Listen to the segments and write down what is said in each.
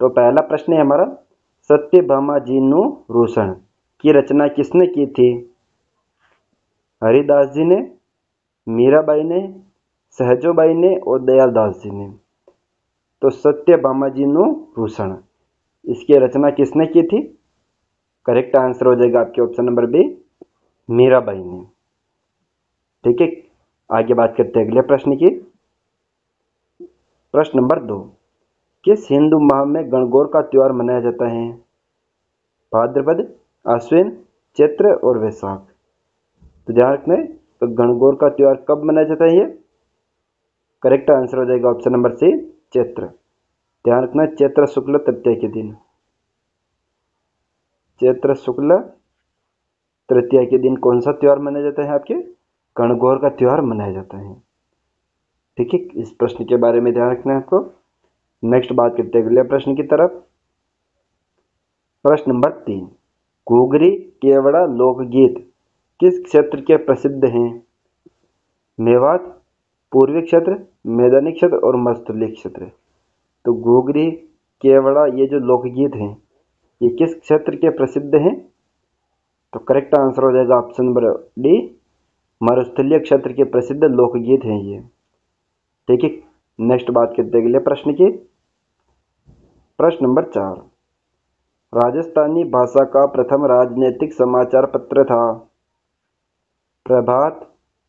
तो पहला प्रश्न है हमारा, सत्यभामा जी नु रोशन की रचना किसने की थी? हरिदास जी ने, मीराबाई ने, सहजोबाई ने और दयालदास जी ने। तो सत्यभामा जी नु रोशन, इसकी रचना किसने की थी? करेक्ट आंसर हो जाएगा आपके ऑप्शन नंबर बी, मीराबाई ने। ठीक है, आगे बात करते हैं अगले प्रश्न की। प्रश्न नंबर 2, किस हिंदू माह में गणगौर का त्योहार मनाया जाता है? भाद्रपद, आश्विन, चैत्र और वैशाख। तो ध्यान रखना है, तो गणगौर का त्योहार कब मनाया जाता है? ये करेक्ट आंसर हो जाएगा ऑप्शन नंबर सी, चैत्र। ध्यान रखना, चैत्र शुक्ल तृतीया के दिन, चैत्र शुक्ल तृतीया के दिन कौन सा त्योहार मनाया जाता है? आपके गणगौर का त्योहार मनाया जाता है। ठीक है, इस प्रश्न के बारे में ध्यान रखना है आपको। नेक्स्ट बात करते हैं अगले प्रश्न की तरफ। प्रश्न नंबर 3, घुघरी केवड़ा लोकगीत किस क्षेत्र के प्रसिद्ध हैं? मेवात, पूर्वी क्षेत्र, मैदानी क्षेत्र और मरुस्थलीय क्षेत्र। तो घुघरी केवड़ा ये जो लोकगीत हैं ये किस क्षेत्र के प्रसिद्ध हैं? तो करेक्ट आंसर हो जाएगा ऑप्शन नंबर डी, मरुस्थलीय क्षेत्र के प्रसिद्ध लोकगीत हैं ये। ठीक है, नेक्स्ट बात करते हैं अगले प्रश्न की। प्रश्न नंबर 4, राजस्थानी भाषा का प्रथम राजनीतिक समाचार पत्र था? प्रभात,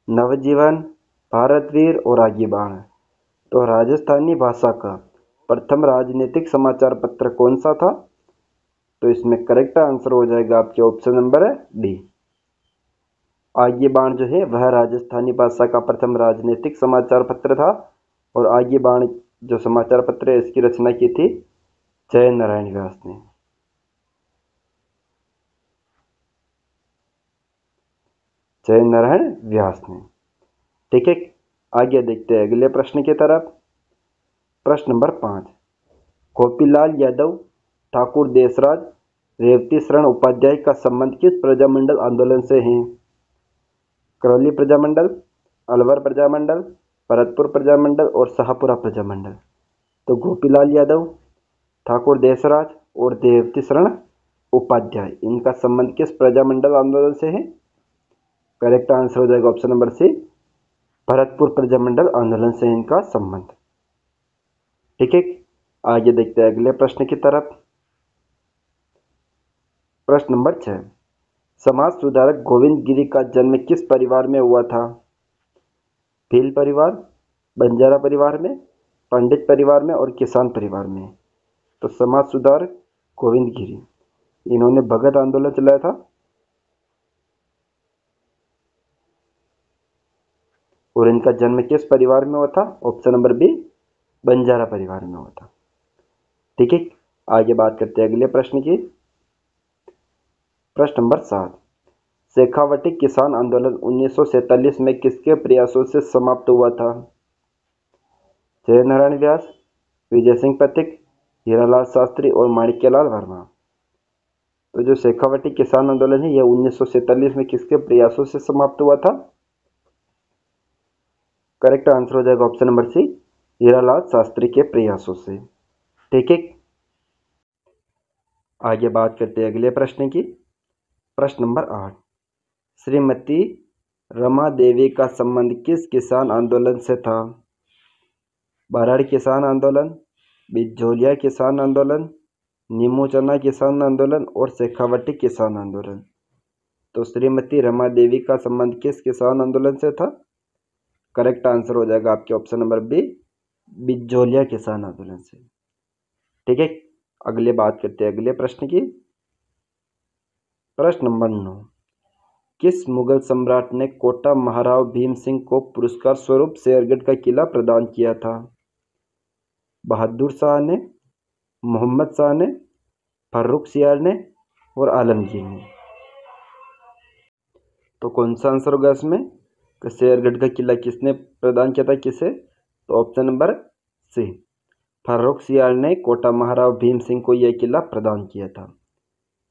नवजीवन, भारतवीर और आगे बाण। तो राजस्थानी भाषा का प्रथम राजनीतिक समाचार पत्र कौन सा था? तो इसमें करेक्ट आंसर हो जाएगा आपके ऑप्शन नंबर डी, आगे बाण जो है वह राजस्थानी भाषा का प्रथम राजनीतिक समाचार पत्र था। और आगे बाण जो समाचार पत्र है इसकी रचना की थी जय नारायण व्यास ने। जय नारायण व्यास ने। ठीक है, आगे देखते हैं अगले प्रश्न की तरफ। प्रश्न नंबर 5, गोपीलाल यादव, ठाकुर देशराज, रेवती शरण उपाध्याय का संबंध किस प्रजामंडल आंदोलन से है? करौली प्रजामंडल, अलवर प्रजामंडल, भरतपुर प्रजामंडल और शाहपुरा प्रजामंडल। तो गोपीलाल यादव, ठाकुर देशराज और रेवती शरण उपाध्याय, इनका संबंध किस प्रजामंडल आंदोलन से है? करेक्ट आंसर हो जाएगा option number C, Bharatpur Prajamandal आंदोलन से इनका संबंध। ठीक है, आगे देखते हैं अगले प्रश्न की तरफ। प्रश्न नंबर 6, समाज सुधारक गोविंद गिरी का जन्म किस परिवार में हुआ था? भील परिवार, बंजारा परिवार में, पंडित परिवार में और किसान परिवार में। तो समाज सुधारक गोविंद गिरी, इन्होंने भगत आंदोलन चलाया था और इनका जन्म किस परिवार में हुआ था? ऑप्शन नंबर बी, बंजारा परिवार में हुआ था। ठीक है, आगे बात करते हैं अगले प्रश्न की। प्रश्न नंबर 7, शेखावटी किसान आंदोलन 1947 में किसके प्रयासों से समाप्त हुआ था? जय नारायण व्यास, विजय सिंह पथिक, हीरालाल शास्त्री और माणिक्यलाल वर्मा। तो जो शेखावटी किसान आंदोलन है यह 1947 में किसके प्रयासों से समाप्त हुआ था? करेक्ट आंसर हो जाएगा option number C, Hiralal Shastri के प्रयासों से। ठीक है, आगे बात करते हैं अगले प्रश्न की। प्रश्न नंबर 8, श्रीमती रमा देवी का संबंध किस किसान आंदोलन से था? बाराड़ किसान आंदोलन, बिजोलिया किसान आंदोलन, नीमू चना किसान आंदोलन और शेखावटी किसान आंदोलन। तो श्रीमती रमा देवी का संबंध किस किसान आंदोलन से था? करेक्ट आंसर हो जाएगा आपके ऑप्शन नंबर बी, बिजोलिया किसान आंदोलन से। ठीक है, अगले बात करते हैं अगले प्रश्न की। प्रश्न नंबर 9, किस मुगल सम्राट ने कोटा महाराव भीम सिंह को पुरस्कार स्वरूप शेरगढ़ का किला प्रदान किया था? बहादुर शाह ने, मोहम्मद शाह ने, फर्रुखसियार ने और आलमगीर ने। तो कौन सा आंसर होगा इसमें? शेरगढ़ का किला किसने प्रदान किया था, किसे? तो ऑप्शन नंबर सी, फर्रुखसियार ने कोटा महाराव भीम सिंह को यह किला प्रदान किया था।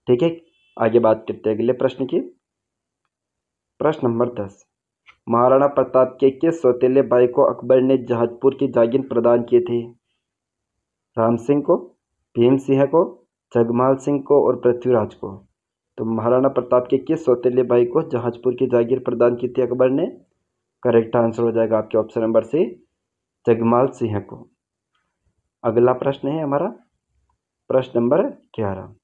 ठीक है, आगे बात करते हैं अगले प्रश्न की। प्रश्न नंबर 10, महाराणा प्रताप के किस सौतेले भाई को अकबर ने जहाजपुर की जागीर प्रदान की थी? राम सिंह को, भीम सिंह को, जगमाल सिंह को और पृथ्वीराज को। तो महाराणा प्रताप के किस सौतेले भाई को जहाजपुर की जागीर प्रदान की थी अकबर ने? करेक्ट आंसर हो जाएगा आपके option number C, Jagmal Singh को। अगला प्रश्न है हमारा प्रश्न नंबर 11।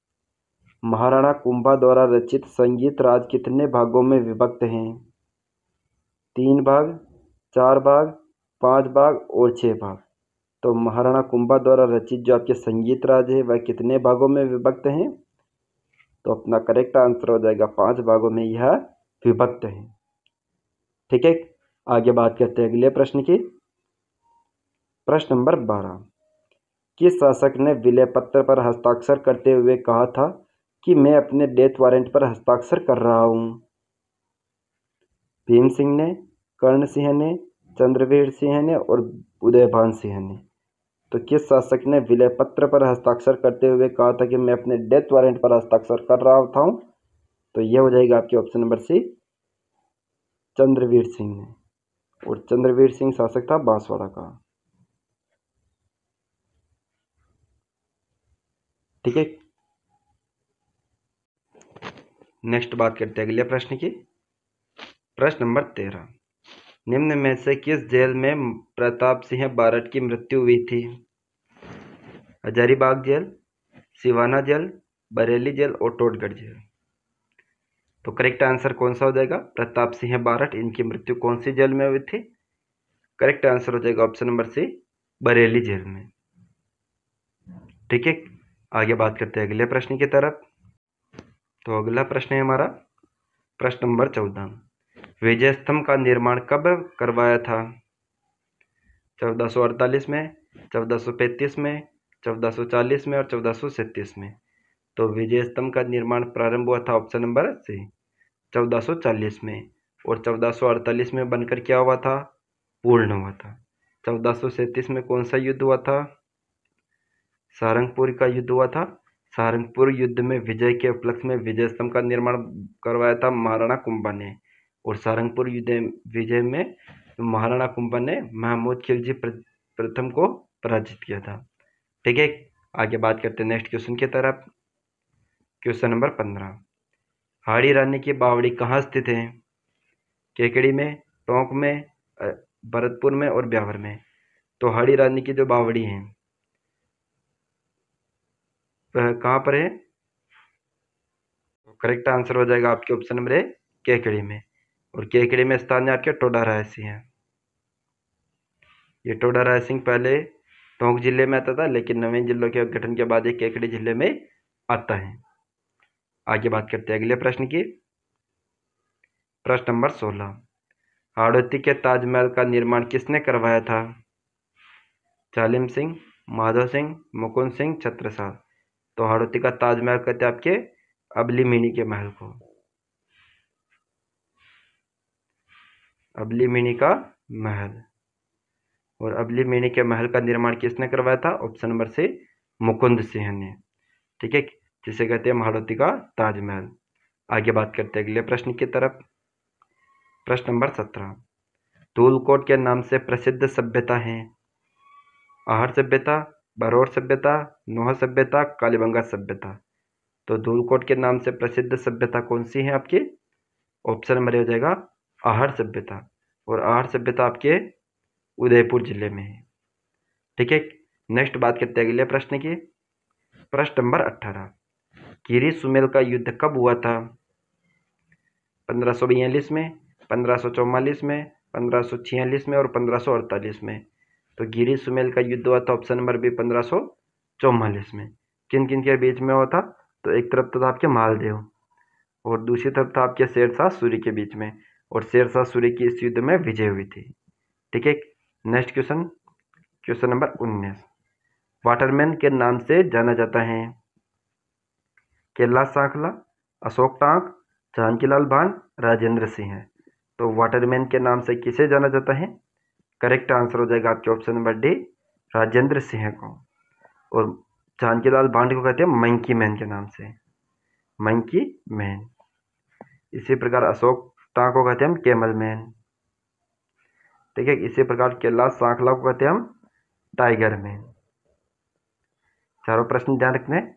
महाराणा कुंभा द्वारा रचित संगीत राज कितने भागों में विभक्त हैं? 3 भाग, 4 भाग, 5 भाग और 6 भाग। तो महाराणा कुंभा द्वारा रचित जो आपके संगीत राज है वह कितने भागों में विभक्त हैं? तो अपना करेक्ट आंसर हो जाएगा 5 भागों में यह विभक्त है। ठीक है, आगे बात करते हैं अगले प्रश्न की। प्रश्न नंबर 12। किस शासक ने विलय पत्र पर हस्ताक्षर करते हुए कहा था कि मैं अपने डेथ वारंट पर हस्ताक्षर कर रहा हूं? भीम सिंह ने, कर्ण सिंह ने, चंद्रवीर सिंह ने और उदयभान सिंह ने। तो किस शासक ने विलय पत्र पर हस्ताक्षर करते हुए कहा था कि मैं अपने डेथ वारंट पर हस्ताक्षर कर रहा था? तो यह हो जाएगा आपके option number C, Chandravir Singh ने। और चंद्रवीर सिंह शासक था बांसवाड़ा का। ठीक है, नेक्स्ट बात करते हैं अगले प्रश्न की। प्रश्न नंबर 13। निम्न में से किस जेल में प्रताप सिंह बारट की मृत्यु हुई थी? Hazaribagh jail, Siwana jail, Bareilly jail और टोटगढ़ जेल। तो करेक्ट आंसर कौन सा हो जाएगा? प्रताप सिंह बारट, इनकी मृत्यु कौन सी जेल में हुई थी? करेक्ट आंसर हो जाएगा option number C, Bareilly jail में। ठीक है, आगे बात करते हैं अगले प्रश्न की तरफ। तो अगला प्रश्न है हमारा प्रश्न नंबर 14। विजय स्तंभ का निर्माण कब करवाया था? 1448 में, 1435 में, 1440 में और 1437 में। तो विजय स्तंभ का निर्माण प्रारंभ हुआ था ऑप्शन नंबर सी, 1440 में। और 1448 में बनकर क्या हुआ था? पूर्ण हुआ था। 1437 में कौन सा युद्ध हुआ था? सारंगपुर का युद्ध हुआ था। सारंगपुर युद्ध में विजय के उपलक्ष्य में विजय स्तंभ का निर्माण करवाया था महाराणा कुंभा ने। और सारंगपुर युद्ध विजय में महाराणा कुंभा ने महमूद खिलजी प्रथम को पराजित किया था। ठीक है, आगे बात करते हैं नेक्स्ट क्वेश्चन की तरफ। Question number 15। हाड़ी रानी की बावड़ी कहाँ स्थित है? केकड़ी में, टोंक में, भरतपुर में और ब्यावर में। तो हाड़ी रानी की जो बावड़ी है वह कहाँ पर है? करेक्ट आंसर हो जाएगा आपके ऑप्शन नंबर ए, केकड़ी में। और केकड़ी में स्थान है आपके टोडा रायसिंह है। ये टोडा रायसिंह पहले टोंक जिले में आता था, लेकिन नवीन जिलों के गठन के बाद ये केकड़ी जिले में आता है। आगे बात करते हैं अगले प्रश्न की। प्रश्न नंबर 16। हाड़ौती के ताजमहल का निर्माण किसने करवाया था? जालिम सिंह, माधव सिंह, मुकुंद सिंह, छत्रसाल। तो हाड़ौती का ताजमहल कहते हैं आपके अबली मिनी के महल को। अबली मिनी का महल। और अबली मिनी के महल का निर्माण किसने करवाया था? Option number C, Mukund Singh ने। ठीक है, जिसे कहते हैं हाड़ौती का ताजमहल। आगे बात करते हैं अगले प्रश्न की तरफ। प्रश्न नंबर 17। धूलकोट के नाम से प्रसिद्ध सभ्यता है? आहर सभ्यता, बरौर सभ्यता, नोह सभ्यता, कालीबंगा सभ्यता। तो धूलकोट के नाम से प्रसिद्ध सभ्यता कौन सी है आपकी? ऑप्शन नंबर हो जाएगा आहर सभ्यता। और आहर सभ्यता आपके उदयपुर जिले में है। ठीक है, नेक्स्ट बात करते हैं अगले प्रश्न की। प्रश्न नंबर 18। गिरी सुमेल का युद्ध कब हुआ था? 1542 में, 1544 में, 1546 में और 1548 में। तो गिरी सुमेल का युद्ध हुआ था ऑप्शन नंबर बी, 1544 में। किन किन के बीच में हुआ था? तो एक तरफ तो था आपके मालदेव और दूसरी तरफ था आपके शेरशाह सूरी के बीच में। और शेरशाह सूरी की इस युद्ध में विजय हुई थी। ठीक है, next question, question number 19। Waterman के नाम से जाना जाता है? कैलाश सांखला, अशोक टांक, जानकीलाल भांड, राजेंद्र सिंह है। तो वाटरमैन के नाम से किसे जाना जाता है? करेक्ट आंसर हो जाएगा आपके option number D, Rajendra Singh को। और जानकीलाल भांड को कहते हैं मंकी मैन के नाम से, मंकी मैन। इसी प्रकार अशोक टांक को कहते हैं हम कैमल मैन। ठीक है, इसी प्रकार कैलाश सांखला को कहते हैं हम टाइगर मैन। चारों प्रश्न ध्यान रखने हैं।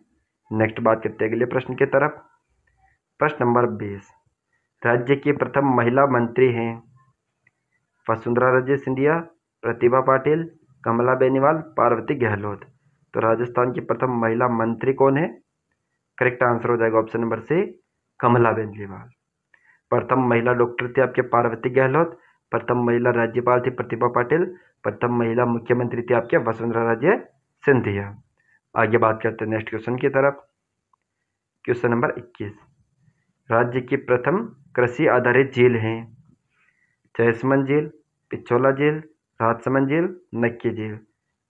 नेक्स्ट बात करते हैं अगले प्रश्न की तरफ। प्रश्न नंबर 20, राज्य की प्रथम महिला मंत्री हैं वसुंधरा राजे सिंधिया, प्रतिभा पाटिल, कमला बेनीवाल, पार्वती गहलोत। तो राजस्थान की प्रथम महिला मंत्री कौन है? करेक्ट आंसर हो जाएगा ऑप्शन नंबर सी, कमला बेनीवाल। प्रथम महिला डॉक्टर थी आपके पार्वती गहलोत, प्रथम महिला राज्यपाल थी प्रतिभा पाटिल, प्रथम महिला मुख्यमंत्री थी आपके वसुंधरा राजे सिंधिया। आगे बात करते हैं नेक्स्ट क्वेश्चन की तरफ। क्वेश्चन नंबर 21, राज्य की प्रथम कृषि आधारित झील है जयसमंद झील, पिछोला झील, राजसमंद झील, नक्की झील।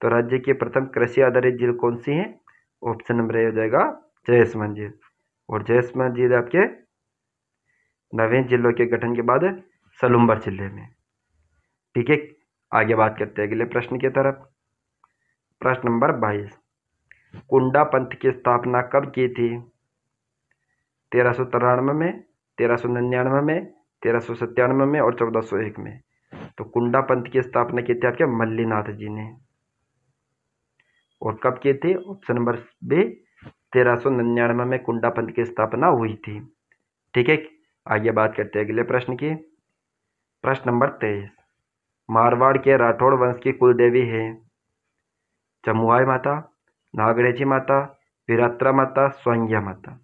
तो राज्य की प्रथम कृषि आधारित झील कौन सी है? ऑप्शन नंबर ए हो जाएगा जयसमंद झील। और जयसमंद झील आपके नवीन जिलों के गठन के बाद सलूम्बर जिले में। ठीक है, आगे बात करते हैं अगले प्रश्न की तरफ। प्रश्न नंबर 22, कुंडा पंथ की स्थापना कब की थी? 1393 में, 1399 में, 1397 में और 1401 में। तो कुंडा पंथ की स्थापना की थी आपके मल्लीनाथ जी ने। और कब की थी? ऑप्शन नंबर बी, 1399 में कुंडा पंथ की स्थापना हुई थी। ठीक है, आगे बात करते हैं अगले प्रश्न की। प्रश्न नंबर 23, मारवाड़ के राठौड़ वंश की कुल देवी है जमुआई माता, नागणेची माता, वीरात्रा माता, स्वांग्या माता।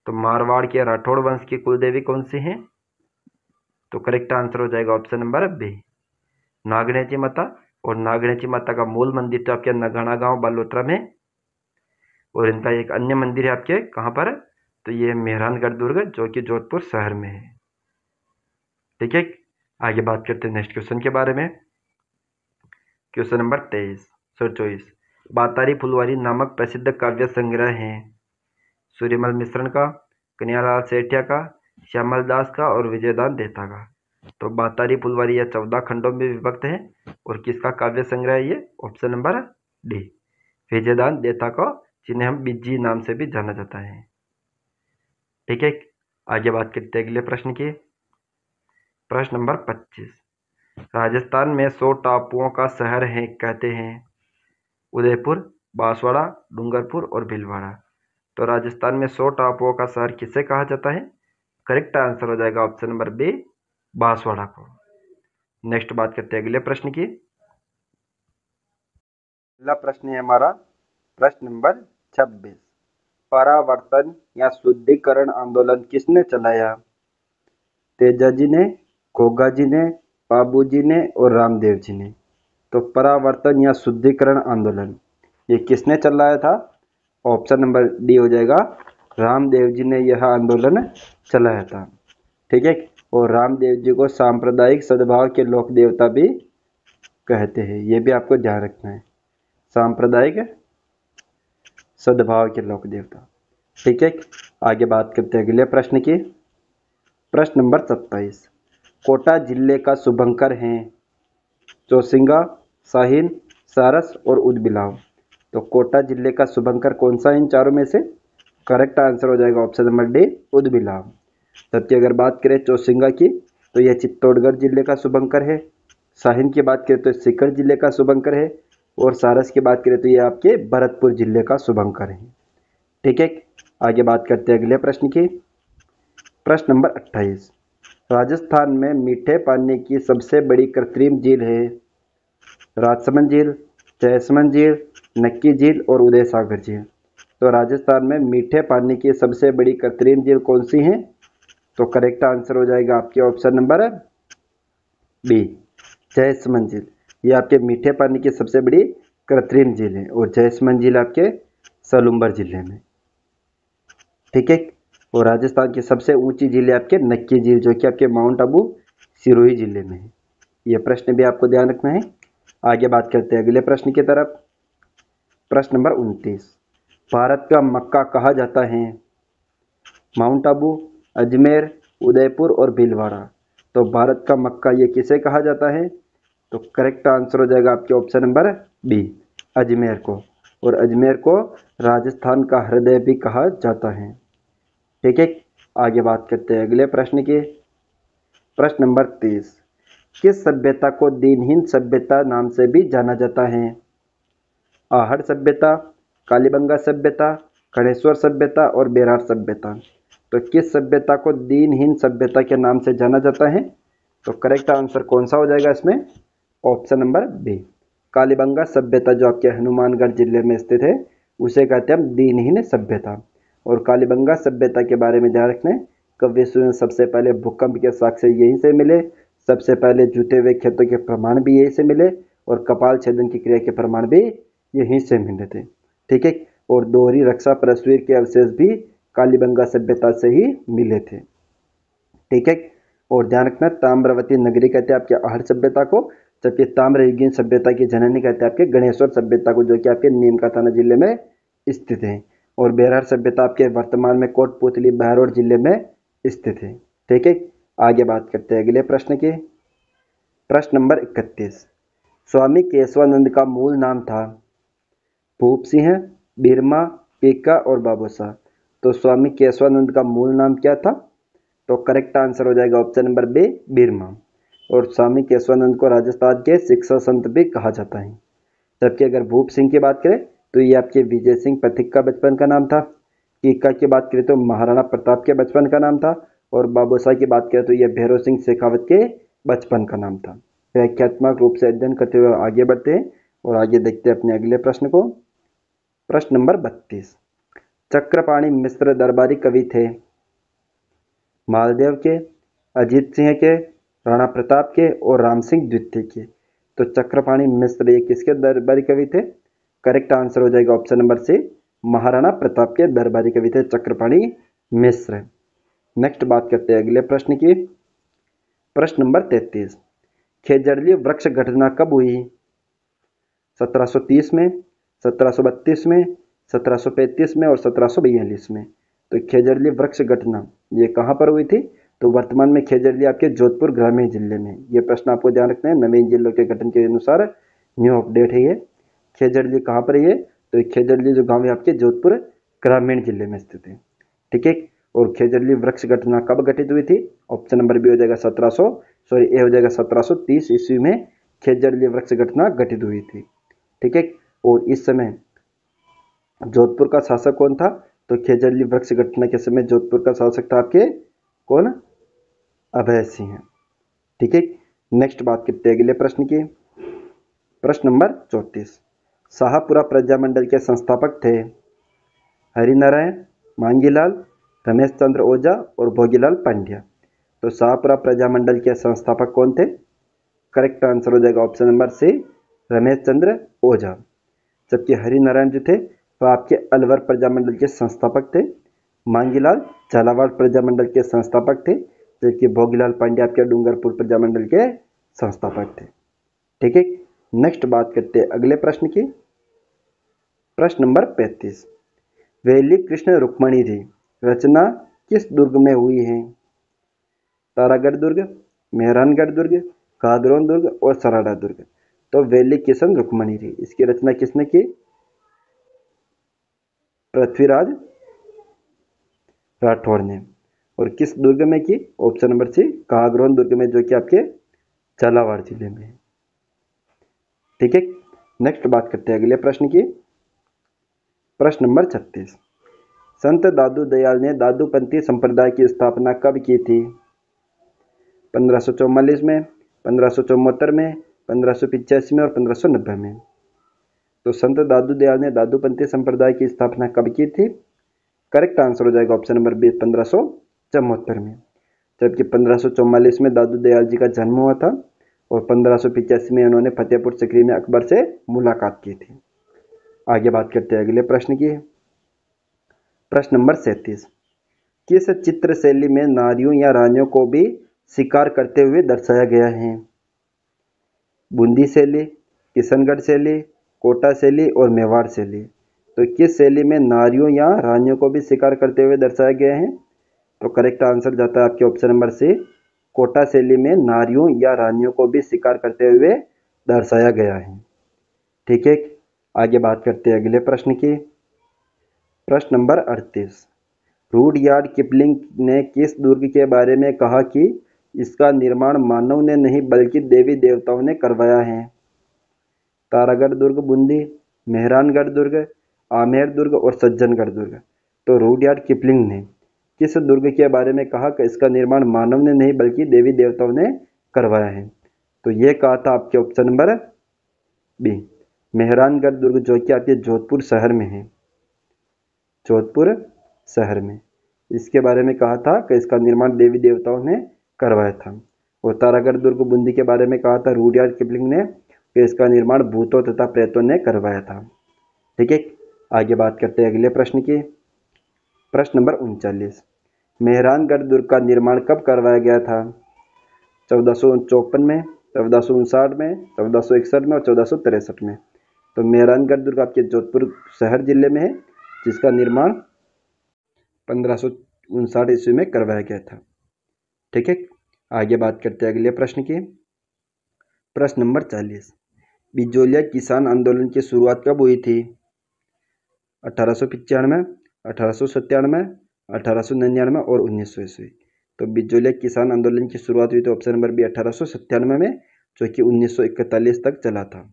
तो मारवाड़ के राठौड़ वंश की कुल देवी कौन सी है? तो करेक्ट आंसर हो जाएगा ऑप्शन नंबर बी, नागणेची माता। और नागणेची माता का मूल मंदिर तो आपके नगाना गांव बालोतरा में, और इनका एक अन्य मंदिर है आपके कहाँ पर? तो ये मेहरानगढ़ दुर्ग जो कि जोधपुर शहर में है। ठीक है, आगे बात करते हैं नेक्स्ट क्वेश्चन के बारे में। क्वेश्चन नंबर 24, बातारी फुलवारी नामक प्रसिद्ध काव्य संग्रह है सूर्यमल मिश्रण का, कन्हैयालाल सेठिया का, श्यामल दास का और विजयदान देता का। तो बातारी फुलवारी यह 14 खंडों में विभक्त है और किसका काव्य संग्रह है ये? ऑप्शन नंबर डी, विजयदान देता का, जिन्हें हम बिज्जी नाम से भी जाना जाता है। ठीक है, आगे बात करते हैं अगले प्रश्न की। प्रश्न नंबर 25, राजस्थान में 100 टापुओं का शहर है कहते हैं उदयपुर, बांसवाड़ा, डूंगरपुर और भीलवाड़ा। तो राजस्थान में 100 टापुओं का शहर किसे कहा जाता है? करेक्ट आंसर हो जाएगा ऑप्शन नंबर बी, बांसवाड़ा को। नेक्स्ट बात करते हैं अगले प्रश्न की। अगला प्रश्न है हमारा प्रश्न नंबर 26, परावर्तन या शुद्धिकरण आंदोलन किसने चलाया? तेजाजी ने, घोगा जी ने, बाबू जी ने और रामदेव जी ने। तो परावर्तन या शुद्धिकरण आंदोलन ये किसने चलाया था? ऑप्शन नंबर डी हो जाएगा, रामदेव जी ने यह आंदोलन चलाया था। ठीक है, और रामदेव जी को सांप्रदायिक सद्भाव के लोक देवता भी कहते हैं, ये भी आपको ध्यान रखना है, सांप्रदायिक सद्भाव के लोक देवता। ठीक है, आगे बात करते हैं अगले प्रश्न की। प्रश्न नंबर 27, कोटा जिले का शुभंकर हैं चौसिंगा, शाहीन, सारस और उदबिलाव। तो कोटा जिले का शुभंकर कौन सा इन चारों में से? करेक्ट आंसर हो जाएगा ऑप्शन नंबर डी, उदबिलाव। जबकि अगर बात करें चौसिंगा की तो यह चित्तौड़गढ़ जिले का शुभंकर है, शाहीन की बात करें तो सीकर जिले का शुभंकर है, और सारस की बात करें तो यह आपके भरतपुर जिले का शुभंकर है। ठीक है, आगे बात करते हैं अगले प्रश्न की। प्रश्न नंबर 28, राजस्थान में मीठे पानी की सबसे बड़ी कृत्रिम झील है राजसमंद झील, जयसमंद झील, नक्की झील और उदय सागर झील। तो राजस्थान में मीठे पानी की सबसे बड़ी कृत्रिम झील कौन सी है? तो करेक्ट आंसर हो जाएगा आपके ऑप्शन नंबर बी, जयसमंद झील। ये आपके मीठे पानी की सबसे बड़ी कृत्रिम झील है और जयसमंद झील आपके सलूम्बर जिले में। ठीक है, और राजस्थान की सबसे ऊंची झील है आपके नक्की झील जो कि आपके माउंट आबू सिरोही जिले में है। यह प्रश्न भी आपको ध्यान रखना है। आगे बात करते हैं अगले प्रश्न की तरफ। प्रश्न नंबर 29, भारत का मक्का कहा जाता है माउंट आबू, अजमेर, उदयपुर और भीलवाड़ा। तो भारत का मक्का ये किसे कहा जाता है? तो करेक्ट आंसर हो जाएगा आपके ऑप्शन नंबर बी, अजमेर को। और अजमेर को राजस्थान का हृदय भी कहा जाता है। ठीक है, आगे बात करते हैं अगले प्रश्न की। प्रश्न नंबर 30, किस सभ्यता को दिनहीन सभ्यता नाम से भी जाना जाता है? आहड़ सभ्यता, कालीबंगा सभ्यता, गणेश्वर सभ्यता और बेरार सभ्यता। तो किस सभ्यता को दीनहीन सभ्यता के नाम से जाना जाता है? तो करेक्ट आंसर कौन सा हो जाएगा इसमें? ऑप्शन नंबर बी, कालीबंगा सभ्यता जो आपके हनुमानगढ़ जिले में स्थित है उसे कहते हैं हम दीनहीन सभ्यता। और कालीबंगा सभ्यता के बारे में ध्यान रखना है कि विश्व में सबसे पहले भूकंप के साक्ष्य यहीं से मिले, सबसे पहले जुते हुए खेतों के प्रमाण भी यहीं से मिले और कपाल छेदन की क्रिया के प्रमाण भी यहीं से मिले थे। ठीक है, और दोहरी रक्षा प्रस्वीर के अवशेष भी कालीबंगा सभ्यता से ही मिले थे। ठीक है, और ध्यान रखना ताम्रवती नगरी कहते हैं आपके आहड़ सभ्यता को, जबकि ताम्रयुगीन सभ्यता की जननी कहते हैं आपके गणेश्वर सभ्यता को, जो कि आपके नीमकाथाना जिले में स्थित है। और बेरार सभ्यता आपके वर्तमान में कोटपुतली बहरौड़ जिले में स्थित है। ठीक है, आगे बात करते हैं अगले प्रश्न की। प्रश्न नंबर 31, स्वामी केशवानंद का मूल नाम था? भूप सिंह, बिरमा, पीका और बाबूसा। तो स्वामी केशवानंद का मूल नाम क्या था? तो करेक्ट आंसर हो जाएगा ऑप्शन नंबर बी, बिरमा। और स्वामी केशवानंद को राजस्थान के शिक्षा संत भी कहा जाता है। जबकि अगर भूप सिंह की बात करें तो ये आपके विजय सिंह पथिक का बचपन का नाम था। पीका की बात करें तो महाराणा प्रताप के बचपन का नाम था। और बाबूसा की बात करें तो यह भैरव सिंह शेखावत के बचपन का नाम था। व्याख्यात्मक रूप से अध्ययन करते हुए आगे बढ़ते हैं और आगे देखते हैं अपने अगले प्रश्न को। प्रश्न नंबर 32, चक्रपाणि मिश्र दरबारी कवि थे? मालदेव के, अजीत सिंह के, राणा प्रताप के और राम सिंह द्वितीय के। तो चक्रपाणि मिश्र ये किसके दरबारी कवि थे? करेक्ट आंसर हो जाएगा option number C, Maharana Pratap के दरबारी कवि थे चक्रपाणि मिश्र। नेक्स्ट बात करते हैं अगले प्रश्न की। प्रश्न नंबर 33, खेजड़ली वृक्ष घटना कब हुई? 1730 में, 1732 में, 1735 में और 1742 में। तो खेजड़ली वृक्ष घटना ये कहाँ पर हुई थी? तो वर्तमान में खेजड़ली आपके जोधपुर ग्रामीण जिले में। ये प्रश्न आपको ध्यान रखना है, नवीन जिलों के गठन के अनुसार न्यू अपडेट है ये। खेजड़ली कहाँ पर है ये? तो खेजड़ली जो गांव है आपके जोधपुर ग्रामीण जिले में स्थित है। ठीक है, और खेजड़ली वृक्ष घटना कब घटित हुई थी? ऑप्शन नंबर बी हो जाएगा ए हो जाएगा 1730 ईस्वी में खेजड़ली वृक्ष घटना घटित हुई थी। ठीक है, और इस समय जोधपुर का शासक कौन था? तो खेजड़ली वृक्ष घटना के समय जोधपुर का शासक था आपके कौन? अभय सिंह। ठीक है, नेक्स्ट बात करते हैं अगले प्रश्न की। प्रश्न नंबर 34, शाहपुरा प्रजामंडल के संस्थापक थे? हरिनारायण, मांगीलाल, रमेश चंद्र ओझा और भोगीलाल पांड्या। तो शाहपुरा प्रजामंडल के संस्थापक कौन थे? करेक्ट आंसर हो जाएगा ऑप्शन नंबर सी, रमेश चंद्र ओझा। जबकि हरिनारायण जो थे वह आपके अलवर प्रजामंडल के संस्थापक थे। मांगीलाल झालावाड़ प्रजामंडल के संस्थापक थे, जबकि भोगीलाल पांड्या आपके डूंगरपुर प्रजामंडल के संस्थापक थे। ठीक है, नेक्स्ट बात करते हैं अगले प्रश्न की। प्रश्न नंबर 35, वेली कृष्ण रुक्मणी जी रचना किस दुर्ग में हुई है? तारागढ़ दुर्ग, मेहरानगढ़ दुर्ग, कादरोन दुर्ग और सराड़ा दुर्ग। तो वेली किशन रुक्मणी जी इसकी रचना किसने की? पृथ्वीराज राठौड़ ने। और किस दुर्ग में की? ऑप्शन नंबर सी, कागरोन दुर्ग में, जो कि आपके झालावाड़ जिले में है। ठीक है, नेक्स्ट बात करते हैं अगले प्रश्न की। प्रश्न नंबर 36, संत दादू दयाल ने दादूपंथी संप्रदाय की स्थापना कब की थी? 1544 में, 1574 में, 1585 में और 1590 में। तो संत दादू दयाल ने दादूपंथी संप्रदाय की स्थापना कब की थी? करेक्ट आंसर हो जाएगा ऑप्शन नंबर बी, 1574 में। जबकि 1544 में दादू दयाल जी का जन्म हुआ था और 1585 में उन्होंने फतेहपुर सिकरी में अकबर से मुलाकात की थी। आगे बात करते हैं अगले प्रश्न की। प्रश्न नंबर 37, किस चित्र शैली में नारियों या रानियों को भी शिकार करते हुए दर्शाया गया है? बूंदी शैली, किशनगढ़ शैली, कोटा शैली और मेवाड़ शैली। तो किस शैली में नारियों या रानियों को भी शिकार करते हुए दर्शाया गया है? तो करेक्ट आंसर जाता है आपके ऑप्शन नंबर सी, कोटा शैली में नारियों या रानियों को भी शिकार करते हुए दर्शाया गया है। ठीक है, आगे बात करते हैं अगले प्रश्न की। प्रश्न नंबर 38, रूडयार्ड किपलिंग ने किस दुर्ग के बारे में कहा कि इसका निर्माण मानव ने नहीं बल्कि देवी देवताओं ने करवाया है? तारागढ़ दुर्ग बूंदी, मेहरानगढ़ दुर्ग, आमेर दुर्ग और सज्जनगढ़ दुर्ग। तो रुडयार्ड किपलिंग ने किस दुर्ग के बारे में कहा कि इसका निर्माण मानव ने नहीं बल्कि देवी देवताओं ने करवाया है? तो ये कहा था आपके ऑप्शन नंबर बी, मेहरानगढ़ दुर्ग, जो कि आपके जोधपुर शहर में है। जोधपुर शहर में इसके बारे में कहा था कि इसका निर्माण देवी देवताओं ने करवाया था। और तारागढ़ दुर्ग बूंदी के बारे में कहा था रुडयार्ड किपलिंग ने कि इसका निर्माण भूतों तथा प्रेतों ने करवाया था। ठीक है, आगे बात करते हैं अगले प्रश्न की। प्रश्न नंबर 39, मेहरानगढ़ दुर्ग का निर्माण कब करवाया गया था? 1454 में, 1459 में, 1461 में और 1463 में। तो मेहरानगढ़ दुर्ग आपके जोधपुर शहर जिले में है, जिसका निर्माण 1559 ईस्वी में करवाया गया था। ठीक है, आगे बात करते हैं अगले प्रश्न की। प्रश्न नंबर 40, बिजोलिया किसान आंदोलन की शुरुआत कब हुई थी? 1895, 1897, 1899 और 1900 ईस्वी। तो बिजोलिया किसान आंदोलन की शुरुआत हुई थी ऑप्शन नंबर बी 1897 में, जो कि 1941 तक चला था।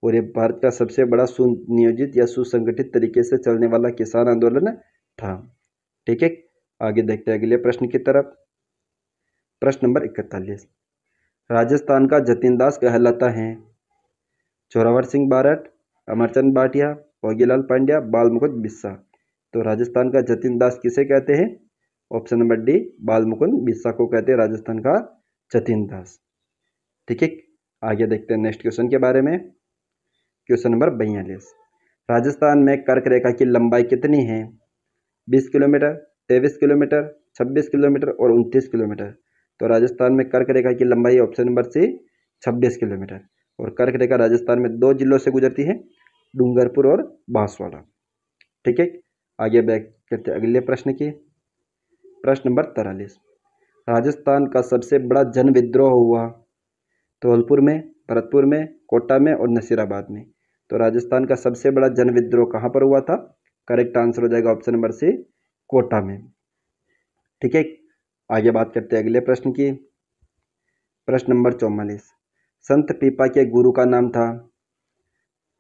और ये भारत का सबसे बड़ा सुनियोजित या सुसंगठित तरीके से चलने वाला किसान आंदोलन था। ठीक है, आगे देखते हैं अगले प्रश्न की तरफ। प्रश्न नंबर 41, राजस्थान का जतिन दास कहलाता है? जोरावर सिंह बारठ, अमरचंद भाटिया, भोगीलाल पांड्या, बाल मुकुंद बिस्सा। तो राजस्थान का जतिन दास किसे कहते हैं? ऑप्शन नंबर डी, बाल मुकुंद बिस्सा को कहते हैं राजस्थान का जतिन दास। ठीक है, आगे देखते हैं नेक्स्ट क्वेश्चन के बारे में। क्वेश्चन नंबर 42, राजस्थान में कर्क रेखा की लंबाई कितनी है? 20 किलोमीटर, 23 किलोमीटर, 26 किलोमीटर और 29 किलोमीटर। तो राजस्थान में कर्क रेखा की लंबाई ऑप्शन नंबर सी 26 किलोमीटर। और कर्क रेखा राजस्थान में 2 जिलों से गुजरती है, डूंगरपुर और बांसवाड़ा। ठीक है, आगे बैक करते हैं अगले प्रश्न की। प्रश्न नंबर 43, राजस्थान का सबसे बड़ा जन विद्रोह हुआ? धौलपुर में, भरतपुर में, कोटा में और नसीराबाद में। तो राजस्थान का सबसे बड़ा जन विद्रोह कहाँ पर हुआ था? करेक्ट आंसर हो जाएगा ऑप्शन नंबर सी, कोटा में। ठीक है, आगे बात करते हैं अगले प्रश्न की। प्रश्न नंबर 44, संत पीपा के गुरु का नाम था?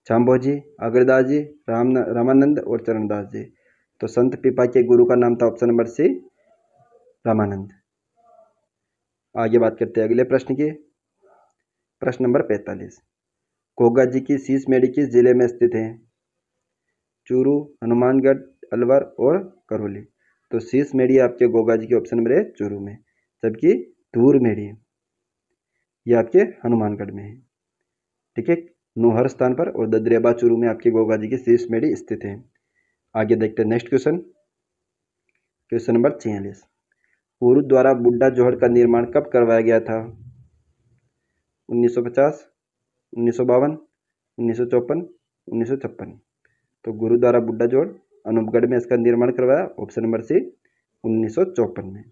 जाम्बोजी, अग्रदास जी, रामानंद और चरणदास जी। तो संत पीपा के गुरु का नाम था ऑप्शन नंबर सी, रामानंद। आगे बात करते हैं अगले प्रश्न की। प्रश्न नंबर 45, घोगा जी की शीश मेढ़ी किस जिले में स्थित है? चूरू, हनुमानगढ़, अलवर और करौली। तो शीश मेढ़ी आपके घोगा जी के ऑप्शन नंबर है चूरू में, जबकि धूर मेढ़ी ये आपके हनुमानगढ़ में है। ठीक है, नोहर स्थान पर और ददरेबा चूरू में आपके घोगा जी की शीश मेढ़ी स्थित है। आगे देखते हैं next question. Question number 46, Gurudwara Buddha Johar का निर्माण कब करवाया गया था? 1950, 1952, 1954, 1956। तो गुरुद्वारा बुड्ढा जोड़ अनूपगढ़ में इसका निर्माण करवाया ऑप्शन नंबर सी 1954 में।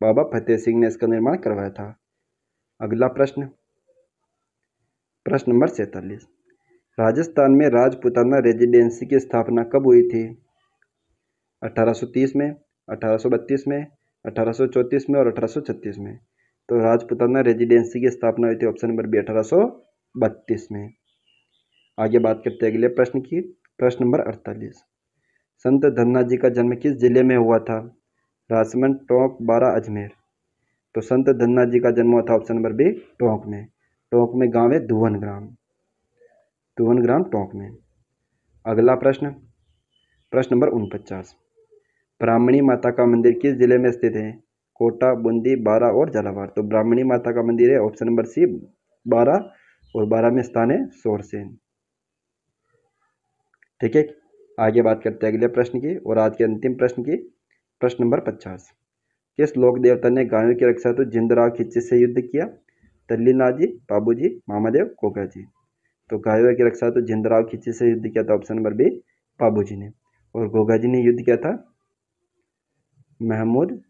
बाबा फतेह सिंह ने इसका निर्माण करवाया था। अगला प्रश्न, प्रश्न नंबर 47, राजस्थान में राजपूताना रेजिडेंसी की स्थापना कब हुई थी? 1830 में, 1832 में, 1834 में और 1836 में। तो राजपूताना रेजिडेंसी की स्थापना हुई थी ऑप्शन नंबर बी 1832 में। आगे बात करते हैं अगले प्रश्न की। प्रश्न नंबर 48, संत धन्ना जी का जन्म किस जिले में हुआ था? राजसमंद, टोंक, बारा, अजमेर। तो संत धन्ना जी का जन्म हुआ था ऑप्शन नंबर बी टोंक में। टोंक में गांव है धुवन ग्राम, धुवन ग्राम टोंक में। अगला प्रश्न, प्रश्न नंबर 49, ब्राह्मणी माता का मंदिर किस जिले में स्थित है? कोटा, बूंदी, बारा और झालावाड़। तो ब्राह्मणी माता का मंदिर है ऑप्शन नंबर सी बारा, और बारा में स्थान है सोरसेन। ठीक है, आगे बात करते हैं अगले प्रश्न की और आज के अंतिम प्रश्न की। प्रश्न नंबर 50, किस लोक देवता ने गायों की रक्षा तो जिंदराव खिच्ची से युद्ध किया? तल्लीनाथ जी, बाबूजी, मामादेव, गोगा जी। तो गायों की रक्षा तो जिंदराव खिच्ची से युद्ध किया था ऑप्शन नंबर बी बाबूजी ने। और गोगा जी ने युद्ध किया था महमूद